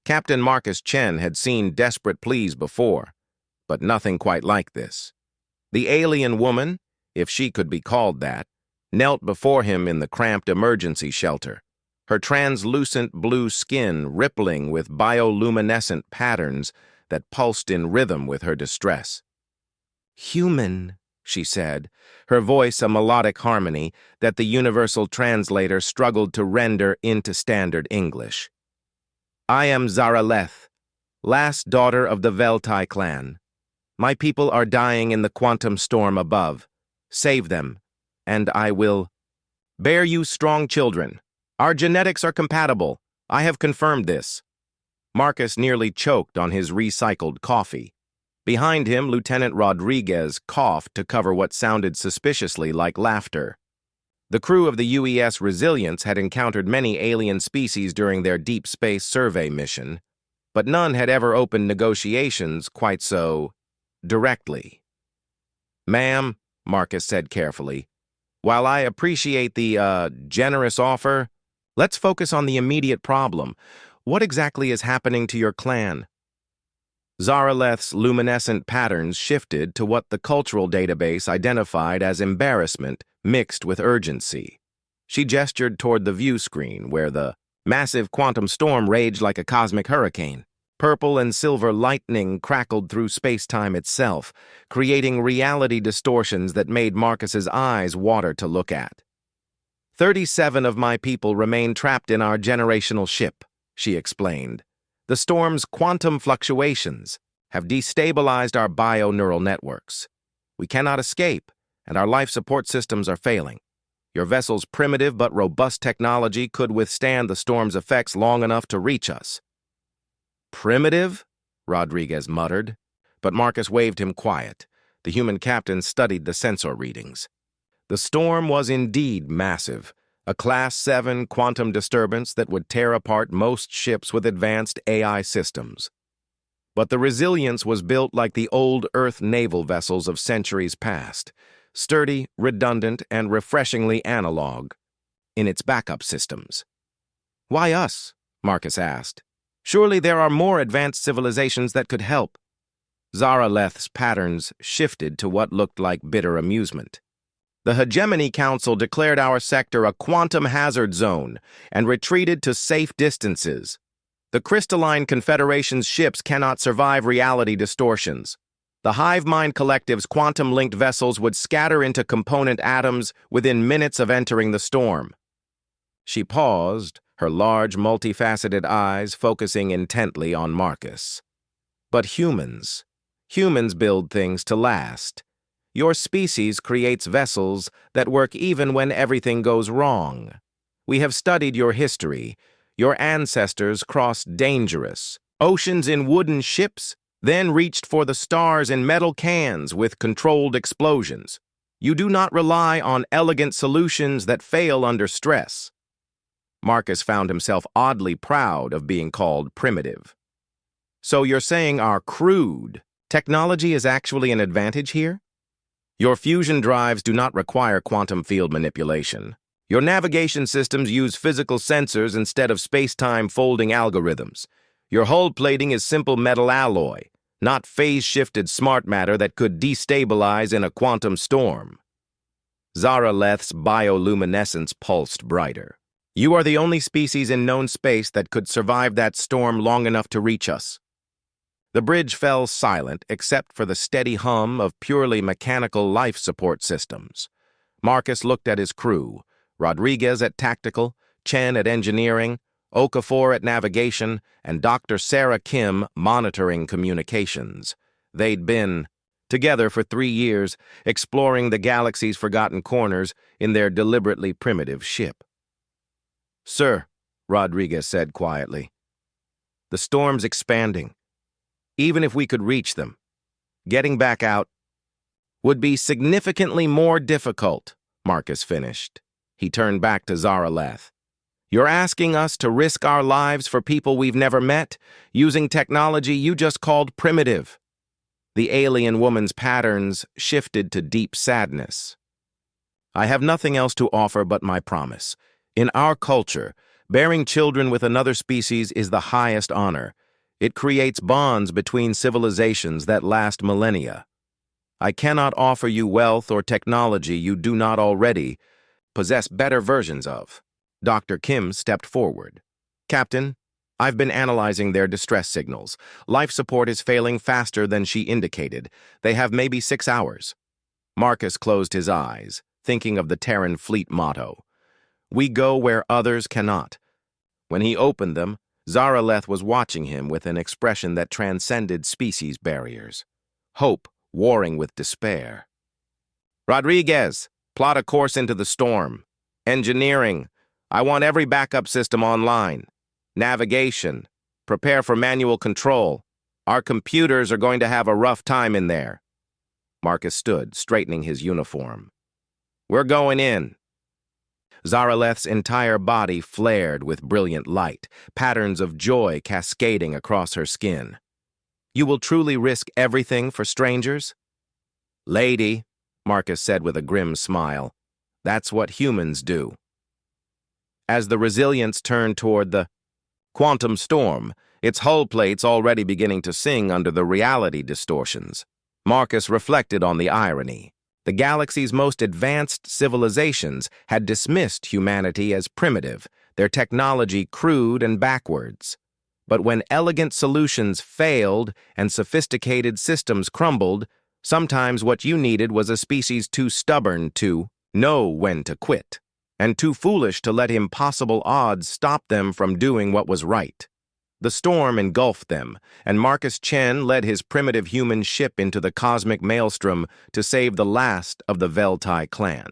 Captain Marcus Chen had seen desperate pleas before, but nothing quite like this. The alien woman, if she could be called that, knelt before him in the cramped emergency shelter, her translucent blue skin rippling with bioluminescent patterns that pulsed in rhythm with her distress. "Human," she said, her voice a melodic harmony that the universal translator struggled to render into standard English. "I am Zaraleth, last daughter of the Veltai clan. My people are dying in the quantum storm above. Save them, and I will bear you strong children. Our genetics are compatible. I have confirmed this." Marcus nearly choked on his recycled coffee. Behind him, Lieutenant Rodriguez coughed to cover what sounded suspiciously like laughter. The crew of the UES Resilience had encountered many alien species during their deep space survey mission, but none had ever opened negotiations quite so directly. "Ma'am," Marcus said carefully, "while I appreciate the, generous offer, let's focus on the immediate problem. What exactly is happening to your clan?" Zaraleth's luminescent patterns shifted to what the cultural database identified as embarrassment mixed with urgency. She gestured toward the view screen where the massive quantum storm raged like a cosmic hurricane. Purple and silver lightning crackled through space-time itself, creating reality distortions that made Marcus's eyes water to look at. 37 of my people remain trapped in our generational ship," she explained. "The storm's quantum fluctuations have destabilized our bio-neural networks. We cannot escape, and our life support systems are failing. Your vessel's primitive but robust technology could withstand the storm's effects long enough to reach us." "Primitive?" Rodriguez muttered, but Marcus waved him quiet. The human captain studied the sensor readings. The storm was indeed massive, a Class 7 quantum disturbance that would tear apart most ships with advanced AI systems. But the Resilience was built like the old Earth naval vessels of centuries past, sturdy, redundant, and refreshingly analog in its backup systems. "Why us?" Marcus asked. "Surely there are more advanced civilizations that could help." Zaraleth's patterns shifted to what looked like bitter amusement. "The Hegemony Council declared our sector a quantum hazard zone and retreated to safe distances. The Crystalline Confederation's ships cannot survive reality distortions. The Hive Mind Collective's quantum-linked vessels would scatter into component atoms within minutes of entering the storm." She paused, her large, multifaceted eyes focusing intently on Marcus. "But humans build things to last. Your species creates vessels that work even when everything goes wrong. We have studied your history. Your ancestors crossed dangerous oceans in wooden ships, then reached for the stars in metal cans with controlled explosions. You do not rely on elegant solutions that fail under stress." Marcus found himself oddly proud of being called primitive. "So you're saying our crude technology is actually an advantage here? Your fusion drives do not require quantum field manipulation. Your navigation systems use physical sensors instead of space-time folding algorithms. Your hull plating is simple metal alloy, not phase-shifted smart matter that could destabilize in a quantum storm." Zaraleth's bioluminescence pulsed brighter. "You are the only species in known space that could survive that storm long enough to reach us." The bridge fell silent except for the steady hum of purely mechanical life support systems. Marcus looked at his crew, Rodriguez at tactical, Chen at engineering, Okafor at navigation, and Dr. Sarah Kim monitoring communications. They'd been together for 3 years, exploring the galaxy's forgotten corners in their deliberately primitive ship. "Sir," Rodriguez said quietly, "the storm's expanding. Even if we could reach them, getting back out would be significantly more difficult," Marcus finished. He turned back to Zaraleth. "You're asking us to risk our lives for people we've never met, using technology you just called primitive." The alien woman's patterns shifted to deep sadness. "I have nothing else to offer but my promise. In our culture, Bearing children with another species is the highest honor. It creates bonds between civilizations that last millennia. I cannot offer you wealth or technology you do not already possess better versions of. Dr. Kim stepped forward. Captain, I've been analyzing their distress signals. Life support is failing faster than she indicated. They have maybe 6 hours. Marcus closed his eyes, thinking of the Terran fleet motto, "We go where others cannot." When he opened them, Zaraleth was watching him with an expression that transcended species barriers. Hope warring with despair. Rodriguez, plot a course into the storm. Engineering, I want every backup system online. Navigation, prepare for manual control. Our computers are going to have a rough time in there. Marcus stood, straightening his uniform. We're going in. Zaraleth's entire body flared with brilliant light, patterns of joy cascading across her skin. You will truly risk everything for strangers? Lady, Marcus said with a grim smile, that's what humans do. As the Resilience turned toward the quantum storm, its hull plates already beginning to sing under the reality distortions, Marcus reflected on the irony. The galaxy's most advanced civilizations had dismissed humanity as primitive, their technology crude and backwards. But when elegant solutions failed and sophisticated systems crumbled, sometimes what you needed was a species too stubborn to know when to quit, and too foolish to let impossible odds stop them from doing what was right. The storm engulfed them, and Marcus Chen led his primitive human ship into the cosmic maelstrom to save the last of the Veltai clan.